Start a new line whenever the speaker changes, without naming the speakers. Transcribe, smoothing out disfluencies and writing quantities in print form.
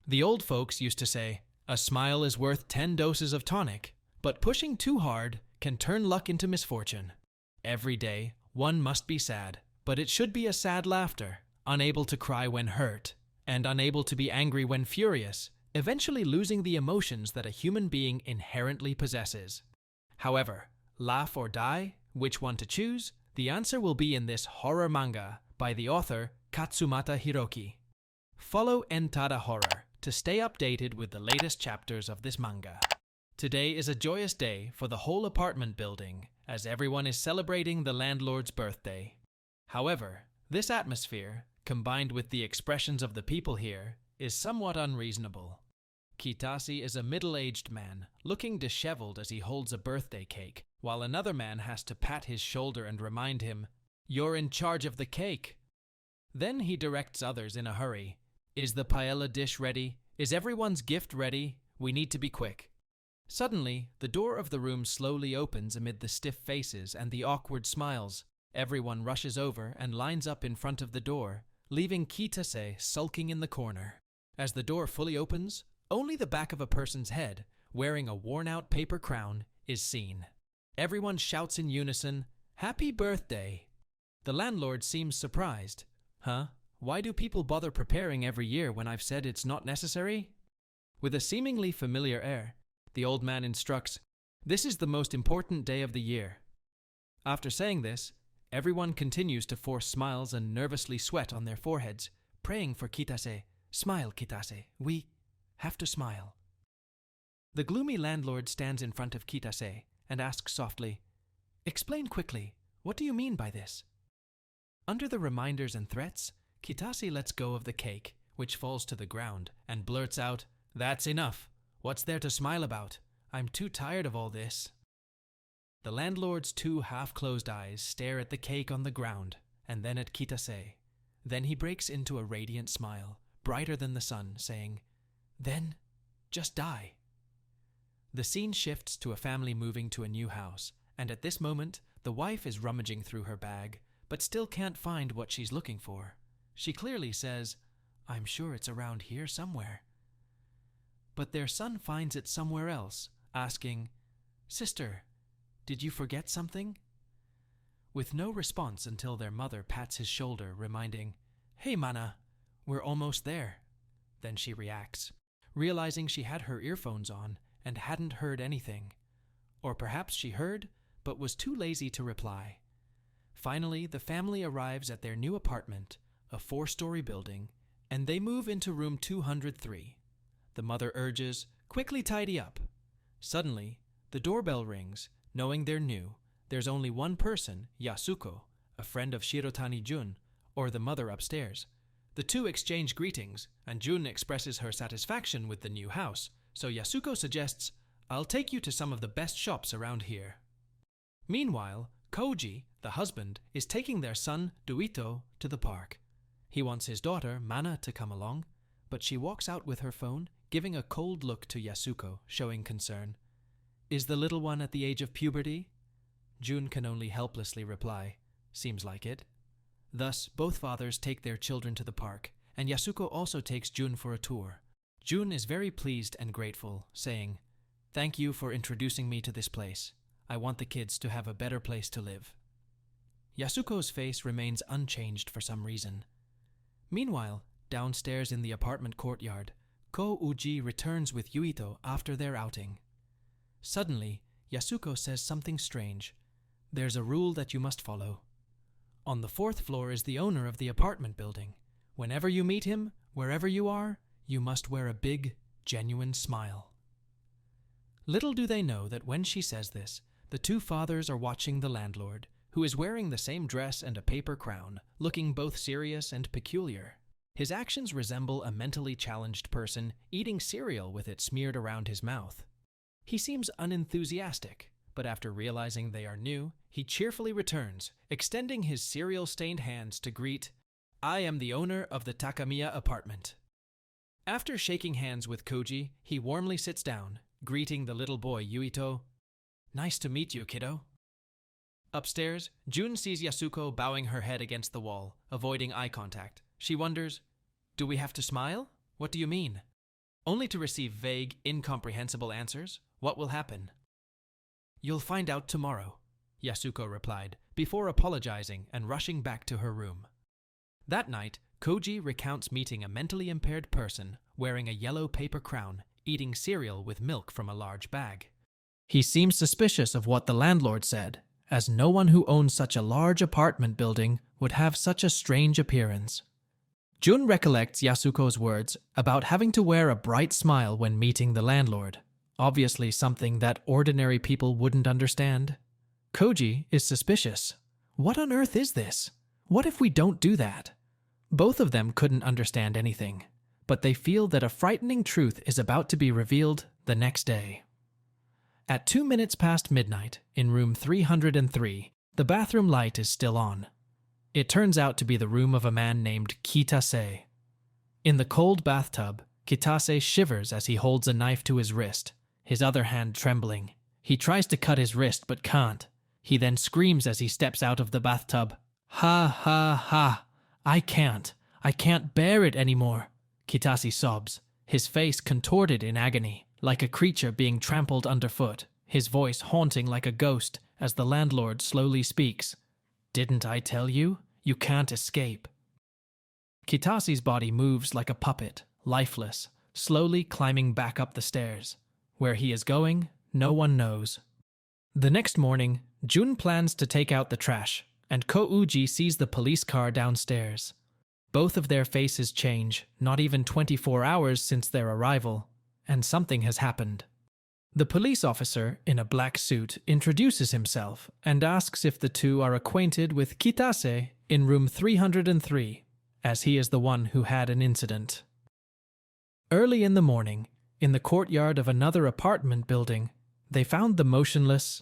The old folks used to say, a smile is worth 10 doses of tonic, but pushing too hard can turn luck into misfortune. Every day, one must be sad, but it should be a sad laughter, unable to cry when hurt, and unable to be angry when furious, eventually losing the emotions that a human being inherently possesses. However, laugh or die, which one to choose? The answer will be in this horror manga by the author Katsumata Hiroki. Follow Entada Horror to stay updated with the latest chapters of this manga. Today is a joyous day for the whole apartment building, as everyone is celebrating the landlord's birthday. However, this atmosphere, combined with the expressions of the people here, is somewhat unreasonable. Kitase is a middle-aged man, looking disheveled as he holds a birthday cake, while another man has to pat his shoulder and remind him, "You're in charge of the cake." Then he directs others in a hurry. "Is the paella dish ready? Is everyone's gift ready? We need to be quick." Suddenly, the door of the room slowly opens amid the stiff faces and the awkward smiles. Everyone rushes over and lines up in front of the door, leaving Kitase sulking in the corner. As the door fully opens, only the back of a person's head, wearing a worn-out paper crown, is seen. Everyone shouts in unison, "Happy birthday!" The landlord seems surprised. "Huh? Why do people bother preparing every year when I've said it's not necessary?" With a seemingly familiar air, the old man instructs, "This is the most important day of the year." After saying this, everyone continues to force smiles and nervously sweat on their foreheads, praying for Kitase. "Smile, Kitase. We have to smile." The gloomy landlord stands in front of Kitase and asks softly, "Explain quickly, what do you mean by this?" Under the reminders and threats, Kitase lets go of the cake, which falls to the ground, and blurts out, "That's enough. What's there to smile about? I'm too tired of all this." The landlord's two half-closed eyes stare at the cake on the ground, and then at Kitase. Then he breaks into a radiant smile, brighter than the sun, saying, "Then, just die." The scene shifts to a family moving to a new house, and at this moment, the wife is rummaging through her bag, but still can't find what she's looking for. She clearly says, "I'm sure it's around here somewhere." But their son finds it somewhere else, asking, "Sister, did you forget something?" With no response until their mother pats his shoulder, reminding, "Hey, Mana, we're almost there." Then she reacts, realizing she had her earphones on and hadn't heard anything. Or perhaps she heard, but was too lazy to reply. Finally, the family arrives at their new apartment, a 4-story building, and they move into room 203. The mother urges, "Quickly tidy up." Suddenly, the doorbell rings. Knowing they're new, there's only one person, Yasuko, a friend of Shirotani Jun, or the mother upstairs. The two exchange greetings, and Jun expresses her satisfaction with the new house, so Yasuko suggests, "I'll take you to some of the best shops around here." Meanwhile, Koji, the husband, is taking their son, Duito, to the park. He wants his daughter, Mana, to come along, but she walks out with her phone, giving a cold look to Yasuko, showing concern. "Is the little one at the age of puberty?" Jun can only helplessly reply, "Seems like it." Thus, both fathers take their children to the park, and Yasuko also takes Jun for a tour. Jun is very pleased and grateful, saying, "Thank you for introducing me to this place. I want the kids to have a better place to live." Yasuko's face remains unchanged for some reason. Meanwhile, downstairs in the apartment courtyard, Ko Uji returns with Yuito after their outing. Suddenly, Yasuko says something strange. "There's a rule that you must follow. On the 4th floor is the owner of the apartment building. Whenever you meet him, wherever you are, you must wear a big, genuine smile." Little do they know that when she says this, the two fathers are watching the landlord, who is wearing the same dress and a paper crown, looking both serious and peculiar. His actions resemble a mentally challenged person eating cereal with it smeared around his mouth. He seems unenthusiastic, but after realizing they are new, he cheerfully returns, extending his cereal-stained hands to greet, "I am the owner of the Takamiya apartment." After shaking hands with Koji, he warmly sits down, greeting the little boy Yuito, "Nice to meet you, kiddo." Upstairs, Jun sees Yasuko bowing her head against the wall, avoiding eye contact. She wonders, "Do we have to smile? What do you mean?" only to receive vague, incomprehensible answers. What will happen? You'll find out tomorrow, Yasuko replied, before apologizing and rushing back to her room. That night, Koji recounts meeting a mentally impaired person wearing a yellow paper crown, eating cereal with milk from a large bag. He seems suspicious of what the landlord said, as no one who owns such a large apartment building would have such a strange appearance. Jun recollects Yasuko's words about having to wear a bright smile when meeting the landlord, obviously something that ordinary people wouldn't understand. Koji is suspicious. What on earth is this? What if we don't do that? Both of them couldn't understand anything, but they feel that a frightening truth is about to be revealed the next day. At 2 minutes past midnight, in room 303, the bathroom light is still on. It turns out to be the room of a man named Kitase. In the cold bathtub, Kitase shivers as he holds a knife to his wrist, his other hand trembling. He tries to cut his wrist but can't. He then screams as he steps out of the bathtub. Ha ha ha! I can't bear it anymore, Kitase sobs, his face contorted in agony, like a creature being trampled underfoot, his voice haunting like a ghost as the landlord slowly speaks. Didn't I tell you? You can't escape. Kitase's body moves like a puppet, lifeless, slowly climbing back up the stairs. Where he is going, no one knows. The next morning, Jun plans to take out the trash, and Kouji sees the police car downstairs. Both of their faces change, not even 24 hours since their arrival, and something has happened. The police officer, in a black suit, introduces himself and asks if the two are acquainted with Kitase in room 303, as he is the one who had an incident. Early in the morning, in the courtyard of another apartment building, they found the motionless,